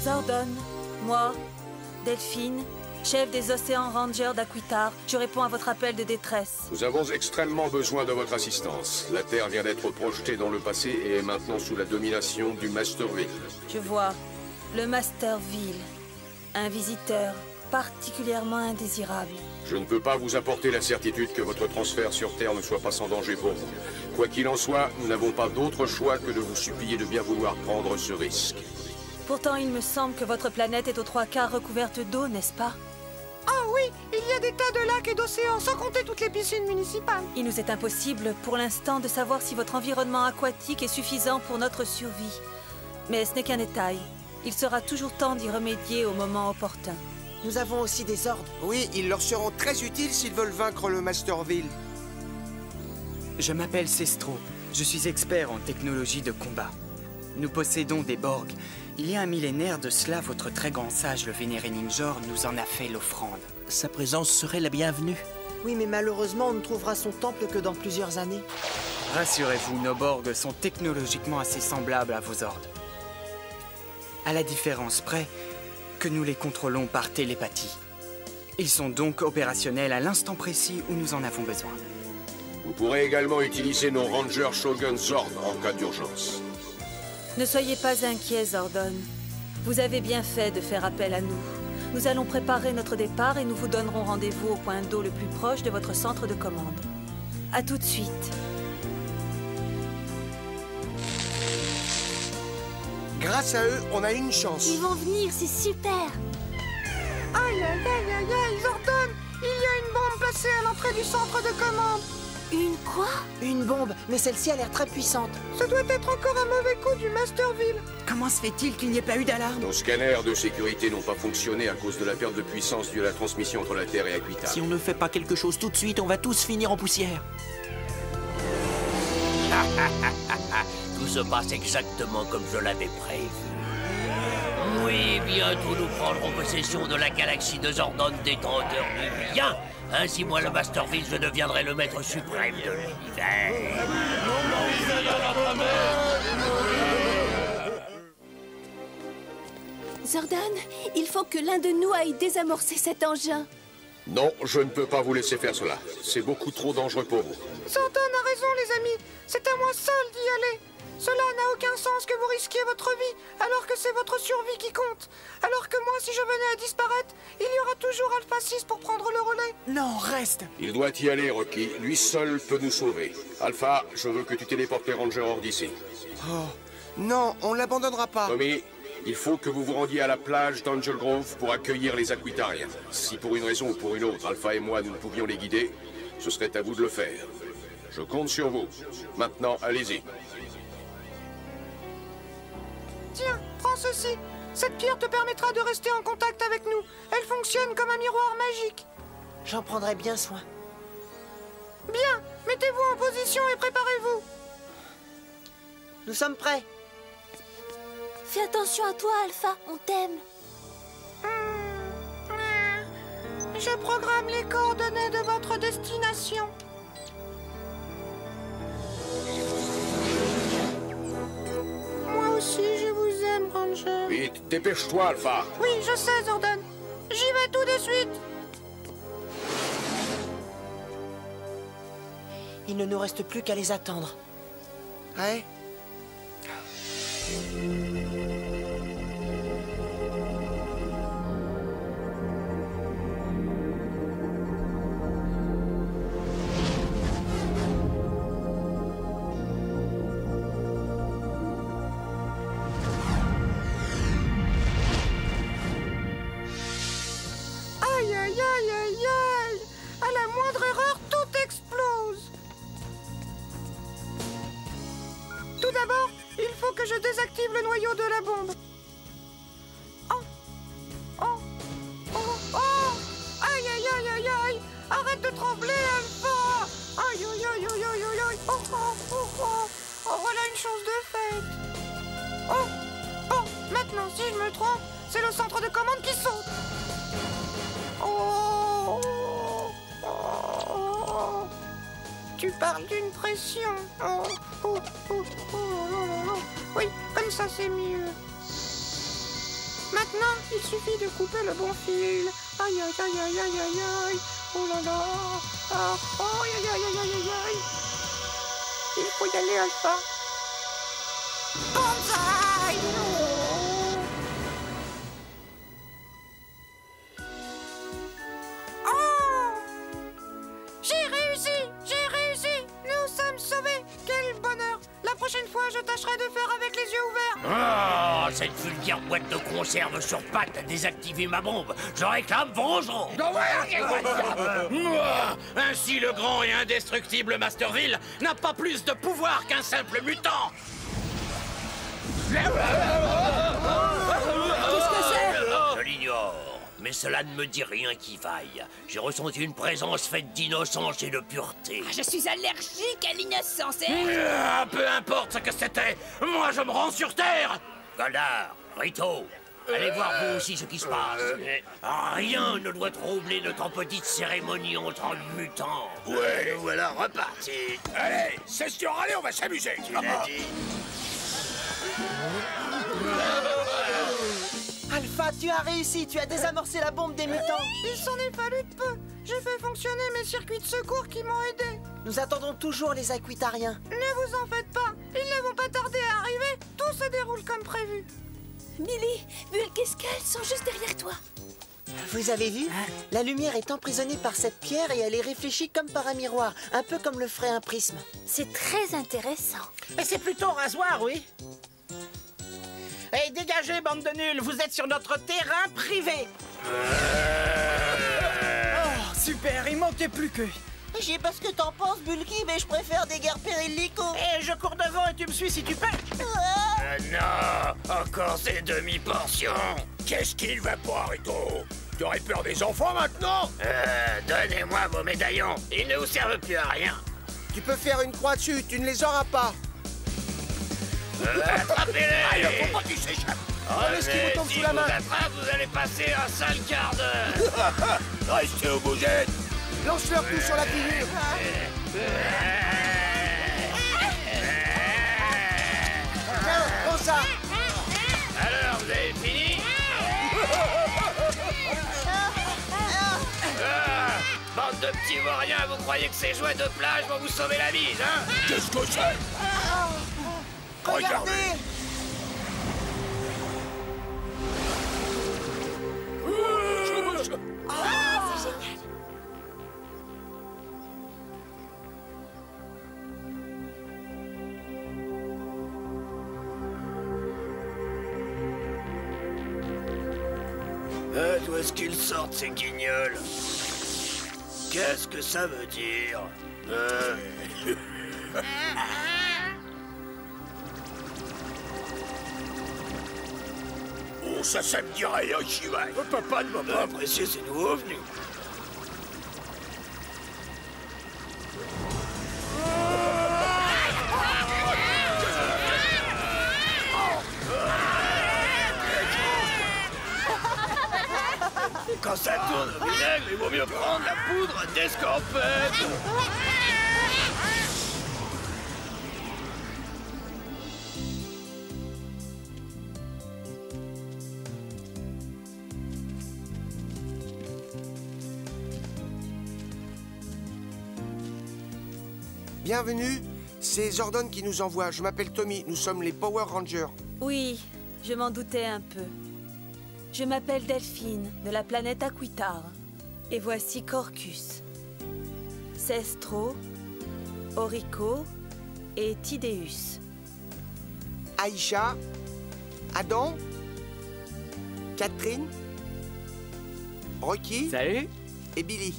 Zordon, moi, Delphine, chef des Océans Rangers d'Aquitar, je réponds à votre appel de détresse. Nous avons extrêmement besoin de votre assistance. La Terre vient d'être projetée dans le passé et est maintenant sous la domination du Masterville. Je vois. Le Masterville. Un visiteur particulièrement indésirable. Je ne peux pas vous apporter la certitude que votre transfert sur Terre ne soit pas sans danger pour vous. Quoi qu'il en soit, nous n'avons pas d'autre choix que de vous supplier de bien vouloir prendre ce risque. Pourtant, il me semble que votre planète est aux 3/4 recouverte d'eau, n'est-ce pas? Ah oui, il y a des tas de lacs et d'océans, sans compter toutes les piscines municipales. Il nous est impossible, pour l'instant, de savoir si votre environnement aquatique est suffisant pour notre survie. Mais ce n'est qu'un détail. Il sera toujours temps d'y remédier au moment opportun. Nous avons aussi des ordres. Oui, ils leur seront très utiles s'ils veulent vaincre le Masterville. Je m'appelle Sestro. Je suis expert en technologie de combat. Nous possédons des Borg. Il y a un millénaire de cela, votre très grand sage, le vénéré Ninjor, nous en a fait l'offrande. Sa présence serait la bienvenue. Oui, mais malheureusement, on ne trouvera son temple que dans plusieurs années. Rassurez-vous, nos Borg sont technologiquement assez semblables à vos ordres. À la différence près que nous les contrôlons par télépathie. Ils sont donc opérationnels à l'instant précis où nous en avons besoin. Vous pourrez également utiliser nos Rangers Shogun Zord en cas d'urgence. Ne soyez pas inquiets, Zordon. Vous avez bien fait de faire appel à nous. Nous allons préparer notre départ et nous vous donnerons rendez-vous au point d'eau le plus proche de votre centre de commande. À tout de suite. Grâce à eux, on a une chance. Ils vont venir, c'est super. Aïe, aïe, aïe, aïe, aïe, Zordon, il y a une bombe placée à l'entrée du centre de commande. Une quoi? Une bombe, mais celle-ci a l'air très puissante. Ce doit être encore un mauvais coup du Masterville. Comment se fait-il qu'il n'y ait pas eu d'alarme? Nos scanners de sécurité n'ont pas fonctionné à cause de la perte de puissance due à la transmission entre la Terre et Aquitar. Si on ne fait pas quelque chose tout de suite, on va tous finir en poussière. Tout se passe exactement comme je l'avais prévu. Oui, bientôt nous prendrons possession de la galaxie de Zordon, détenteur du bien. Ainsi, moi, le Masterville, je deviendrai le maître suprême de l'univers. Zordon, il faut que l'un de nous aille désamorcer cet engin. Non, je ne peux pas vous laisser faire cela. C'est beaucoup trop dangereux pour vous. Zordon a raison, les amis. C'est à moi seul d'y aller. Cela n'a aucun sens que vous risquiez votre vie, alors que c'est votre survie qui compte. Alors que moi, si je venais à disparaître, il y aura toujours Alpha 6 pour prendre le relais. Non, reste. Il doit y aller, Rocky. Lui seul peut nous sauver. Alpha, je veux que tu téléportes les Rangers hors d'ici. Oh, non, on l'abandonnera pas. Tommy, il faut que vous vous rendiez à la plage d'Angel Grove pour accueillir les Aquitariens. Si pour une raison ou pour une autre, Alpha et moi, nous ne pouvions les guider, ce serait à vous de le faire. Je compte sur vous. Maintenant, allez-y. Tiens, prends ceci. Cette pierre te permettra de rester en contact avec nous. Elle fonctionne comme un miroir magique. J'en prendrai bien soin. Bien, mettez-vous en position et préparez-vous. Nous sommes prêts. Fais attention à toi, Alpha, on t'aime. Je programme les coordonnées de votre destination. Moi aussi, je vous aime, Ranger. Vite, dépêche-toi, Alpha. Oui, je sais, Zordon. J'y vais tout de suite. Il ne nous reste plus qu'à les attendre. Ouais. Aïe, aïe, aïe, aïe, aïe. À la moindre erreur, tout explose. Tout d'abord, il faut que je désactive le noyau de la bombe. Oh, oh, oh, oh. Aïe, aïe, aïe, aïe, aïe. Arrête de trembler, Alpha. Aïe, aïe, aïe, aïe, aïe, aïe, aïe. Oh, oh, oh, oh. Oh, voilà une chose de faite. Oh, bon, maintenant, si je me trompe, c'est le centre de commande qui saute. Oh, oh, oh. Tu parles d'une pression. Oh, oh, oh, oh, oh, oh. Oui, comme ça c'est mieux. Maintenant, il suffit de couper le bon fil. Aïe, aïe, aïe, aïe, aïe, aïe, aïe. Oh là là. Ah, oh, aïe, aïe, aïe, aïe, aïe, aïe. Il faut y aller, Alpha. Banzai! Oh! J'ai réussi! J'ai réussi! Nous sommes sauvés! Quel bonheur! La prochaine fois, je tâcherai de faire avec les yeux ouverts. Ah, cette vulgaire boîte de conserve sur pattes a désactivé ma bombe. Je réclame vengeance. Ainsi, le grand et indestructible Masterville n'a pas plus de pouvoir qu'un simple mutant. Qu'est-ce que c'est? Je l'ignore, mais cela ne me dit rien qui vaille. J'ai ressenti une présence faite d'innocence et de pureté. Je suis allergique à l'innocence. Peu importe ce que c'était, moi je me rends sur Terre. Goddard, Rito, allez voir vous aussi ce qui se passe. Rien ne doit troubler notre petite cérémonie entre mutants. Ouais, nous voilà repartis. Allez, session, allez, on va s'amuser. Qui l'a dit? Alpha, tu as réussi, tu as désamorcé la bombe des mutants. Il s'en est fallu de peu. J'ai fait fonctionner mes circuits de secours qui m'ont aidé. Nous attendons toujours les Aquitariens. Ne vous en faites pas. Ils ne vont pas tarder à arriver. Tout se déroule comme prévu. Billy, Bulk et Skull sont juste derrière toi. Vous avez vu? La lumière est emprisonnée par cette pierre et elle est réfléchie comme par un miroir, un peu comme le ferait un prisme. C'est très intéressant. Et c'est plutôt rasoir, oui. Hey, dégagez, bande de nuls, vous êtes sur notre terrain privé. Oh, super, il manquait plus que... Je sais pas ce que t'en penses, Bulky, mais je préfère des guerres périlico. Et je cours devant et tu me suis si tu peux. Non, encore ces demi-portions. Qu'est-ce qu'il va pas, Rito? Tu aurais peur des enfants maintenant? Donnez-moi vos médaillons, ils ne vous servent plus à rien. Tu peux faire une croix dessus, tu ne les auras pas. Attrapez-les! Faut pas qu'ils s'échappent! Prenez ce qui vous tombe sous la main. Si vous attrape, vous allez passer un sale quart d'heure! Restez aux bougettes! Lance-leur tout sur la figure. Tiens, prends ça. Alors, vous avez fini? Bande de petits vauriens, vous croyez que ces jouets de plage vont vous sauver la mise, hein? Qu'est-ce que c'est? Regardez! C'est génial. D'où est-ce qu'ils sortent, ces guignols? Qu'est-ce que ça veut dire? Oh, ça me dit rien, Chivaï. Papa ne m'a pas apprécié ces nouveaux venus. Quand ça tourne au vinaigre, il vaut mieux prendre la poudre d'escampette. Bienvenue, c'est Zordon qui nous envoie. Je m'appelle Tommy, nous sommes les Power Rangers. Oui, je m'en doutais un peu. Je m'appelle Delphine, de la planète Aquitar. Et voici Corcus, Sestro, Orico et Tydeus. Aïcha, Adam, Catherine, Rocky Salut. et Billy.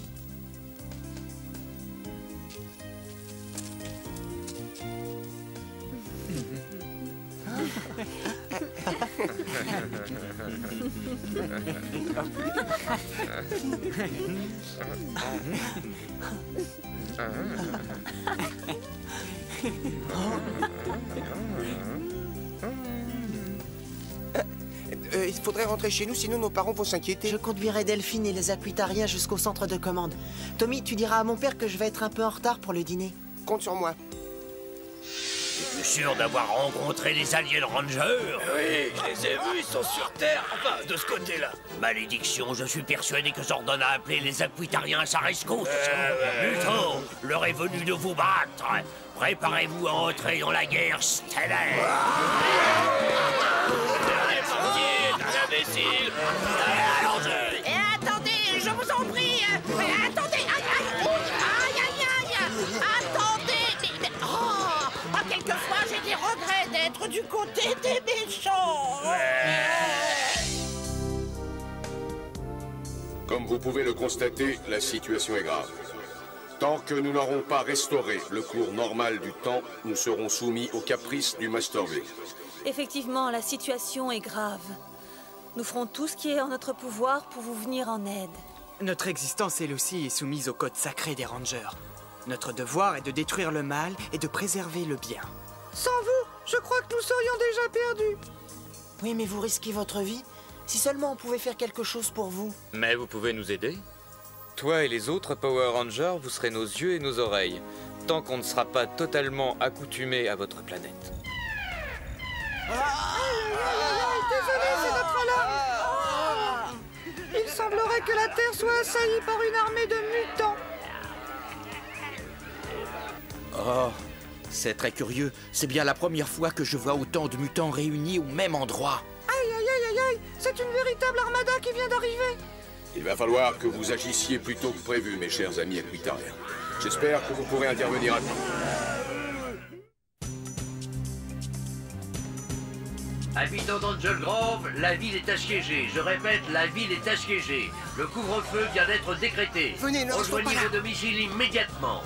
Il faudrait rentrer chez nous, sinon nos parents vont s'inquiéter. Je conduirai Delphine et les Aquitariens jusqu'au centre de commande. Tommy, tu diras à mon père que je vais être un peu en retard pour le dîner. Compte sur moi. sûr d'avoir rencontré les Alien Rangers? Oui, je les ai vus, ils sont sur Terre. Enfin, de ce côté-là. Malédiction, je suis persuadé que Zordon a appelé les Aquitariens à sa rescousse. Plutôt, l'heure est venue de vous battre. Préparez-vous à entrer dans la guerre stellaire. Imbécile. Allons-y. Et attendez, je vous en prie. Attendez. Aïe. Attendez. Oh, quelquefois j'ai des regrets d'être du côté des méchants. Comme vous pouvez le constater, la situation est grave. Tant que nous n'aurons pas restauré le cours normal du temps, nous serons soumis aux caprices du Master V. Effectivement, la situation est grave. Nous ferons tout ce qui est en notre pouvoir pour vous venir en aide. Notre existence, elle aussi, est soumise au code sacré des Rangers. Notre devoir est de détruire le mal et de préserver le bien. Sans vous, je crois que nous serions déjà perdus. Oui, mais vous risquez votre vie. Si seulement on pouvait faire quelque chose pour vous. Mais vous pouvez nous aider. Toi et les autres Power Rangers, vous serez nos yeux et nos oreilles, tant qu'on ne sera pas totalement accoutumés à votre planète. Désolé, c'est notre alarme. Il semblerait que la Terre soit assaillie par une armée de mutants. Oh, c'est très curieux. C'est bien la première fois que je vois autant de mutants réunis au même endroit. Aïe, c'est une véritable armada qui vient d'arriver. Il va falloir que vous agissiez plus tôt que prévu, mes chers amis Aquitariens. J'espère que vous pourrez intervenir à temps. Habitants d'Angel Grove, la ville est assiégée. Je répète, la ville est assiégée. Le couvre-feu vient d'être décrété. Venez, ne restons pas rejoignez là. vos domiciles immédiatement.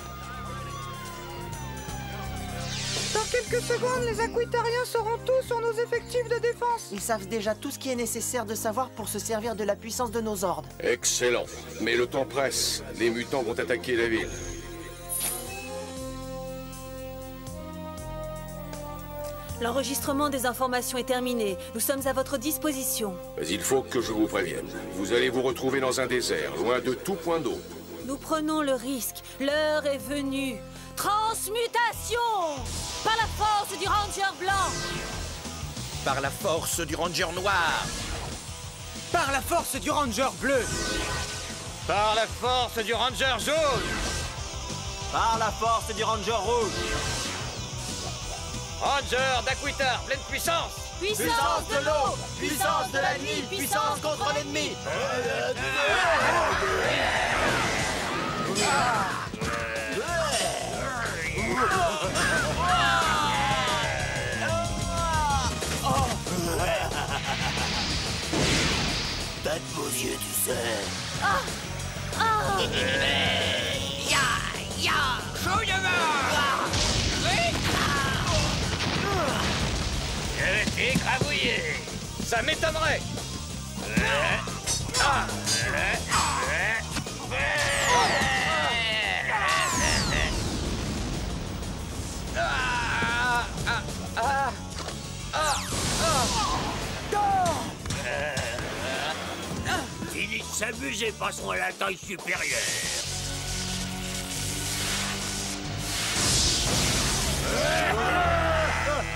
Dans quelques secondes, les Aquitariens seront tous sur nos effectifs de défense. Ils savent déjà tout ce qui est nécessaire de savoir pour se servir de la puissance de nos ordres. Excellent. Mais le temps presse. Les mutants vont attaquer la ville. L'enregistrement des informations est terminé. Nous sommes à votre disposition. Mais il faut que je vous prévienne. Vous allez vous retrouver dans un désert, loin de tout point d'eau. Nous prenons le risque. L'heure est venue. Transmutation! Par la force du Ranger blanc! Par la force du Ranger noir. Par la force du Ranger bleu. Par la force du Ranger jaune. Par la force du Ranger rouge. Ranger d'Aquitar, pleine puissance. Puissance de l'eau, puissance de la nuit, puissance contre l'ennemi. T'as de beaux yeux, tu sais. Je t'ai écrabouillé. Ça m'étonnerait. Fini de s'amuser, passons à la taille supérieure.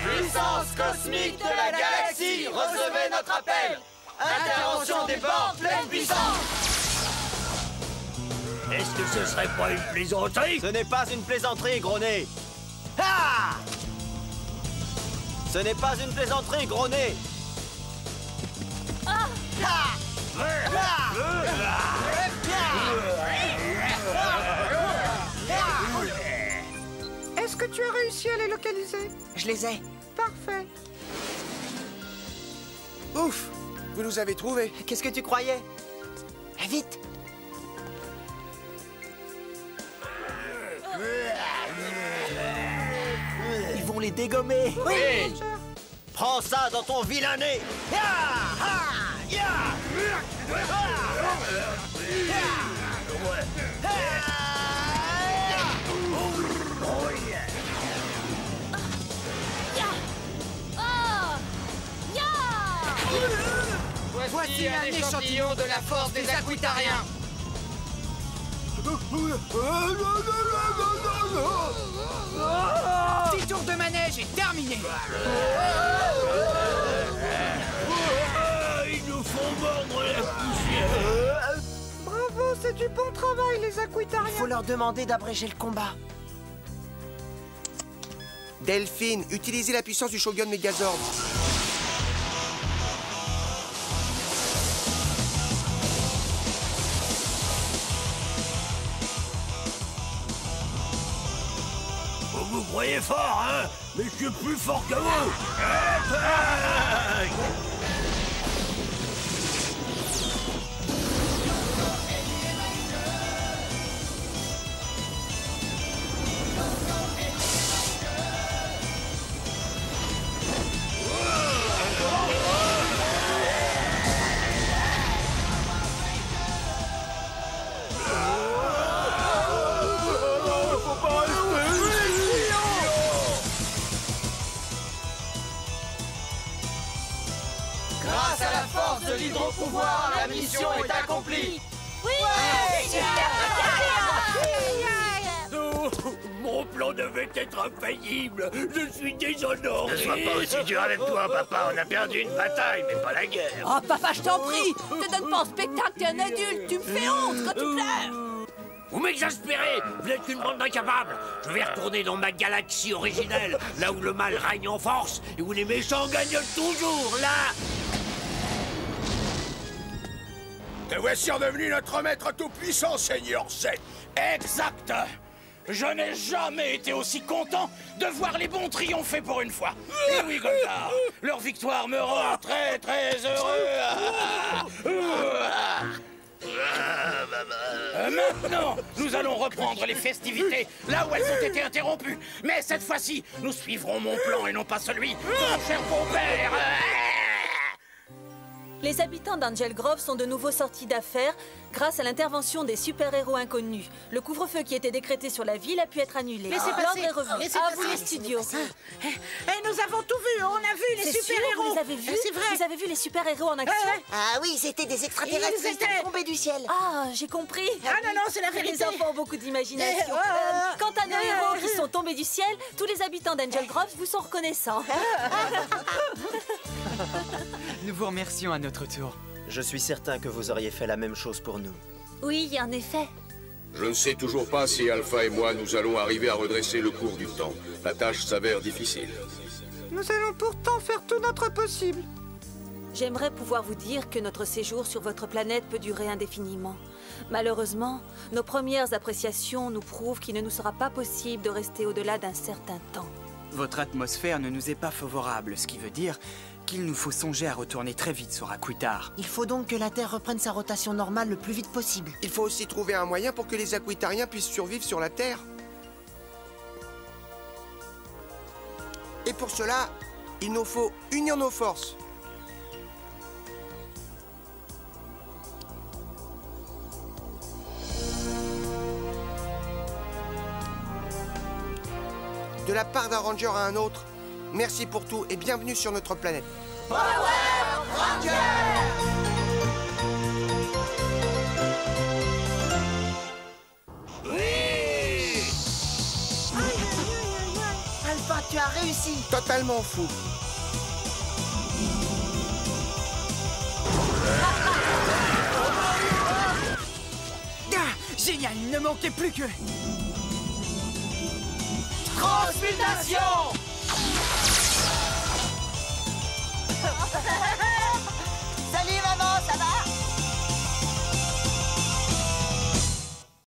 Puissance cosmique de la galaxie, recevez notre appel. Intervention des bords, pleine puissance. Est-ce que ce serait pas une plaisanterie? Ce n'est pas une plaisanterie, gros nez. Ha! Ce n'est pas une plaisanterie, gros nez. Ha! Est-ce que tu as réussi à les localiser? Je les ai. Parfait. Ouf! Vous nous avez trouvés. Qu'est-ce que tu croyais? Vite! Ils vont les dégommer. Oui! Prends ça dans ton vilain nez. Ya! Ha! Ya! Voici un échantillon de la force des Aquitariens. Petit tour de manège est terminé. Ils nous font mordre la poussière. Bravo, c'est du bon travail, les Aquitariens. Faut leur demander d'abréger le combat. Delphine, utilisez la puissance du Shogun Megazord. Vous croyez fort, hein? Mais je suis plus fort que vous. Grâce à la force de l'hydropouvoir, la mission est accomplie. Oui, Oh, mon plan devait être infaillible. Je suis déshonoré. Ne sois pas aussi dur avec toi, papa. On a perdu une bataille, mais pas la guerre. Oh, papa, je t'en prie. Te donne pas en spectacle, t'es un adulte. Tu me fais honte quand tu pleures. Vous m'exaspérez. Vous êtes une bande d'incapables. Je vais retourner dans ma galaxie originelle, là où le mal règne en force et où les méchants gagnent toujours, là. Te voici redevenu notre maître tout-puissant, Seigneur Z. Exact. Je n'ai jamais été aussi content de voir les bons triompher pour une fois. Et oui, Goldar, leur victoire me rend très très heureux. Maintenant, nous allons reprendre les festivités là où elles ont été interrompues. Mais cette fois-ci, nous suivrons mon plan et non pas celui de mon cher beau-père. Les habitants d'Angel Grove sont de nouveau sortis d'affaires grâce à l'intervention des super-héros inconnus. Le couvre-feu qui était décrété sur la ville a pu être annulé. Laissez L'ordre passer. est revenu. Laissez À vous passer. les studios. Eh, nous avons tout vu, on a vu les C'est sûr, super-héros. vous les avez vus? C'est vrai. Vous avez vu les super-héros en action? Ah oui, c'était des extraterrestres Ils étaient tombés du ciel. Ah, j'ai compris. Ah non, non, c'est la vérité. Les enfants ont beaucoup d'imagination. Quant à nos héros qui sont tombés du ciel, tous les habitants d'Angel Grove vous sont reconnaissants. Nous vous remercions à notre tour. Je suis certain que vous auriez fait la même chose pour nous. Oui, en effet. Je ne sais toujours pas si Alpha et moi nous allons arriver à redresser le cours du temps. La tâche s'avère difficile. Nous allons pourtant faire tout notre possible. J'aimerais pouvoir vous dire que notre séjour sur votre planète peut durer indéfiniment. Malheureusement, nos premières appréciations nous prouvent qu'il ne nous sera pas possible de rester au-delà d'un certain temps. Votre atmosphère ne nous est pas favorable, ce qui veut dire qu'il nous faut songer à retourner très vite sur Aquitar. Il faut donc que la Terre reprenne sa rotation normale le plus vite possible. Il faut aussi trouver un moyen pour que les Aquitariens puissent survivre sur la Terre. Et pour cela, il nous faut unir nos forces. De la part d'un ranger à un autre, merci pour tout et bienvenue sur notre planète. Power Ranger! Alpha, tu as réussi. Totalement fou. Ah, génial, il ne manquait plus que... Transmutation!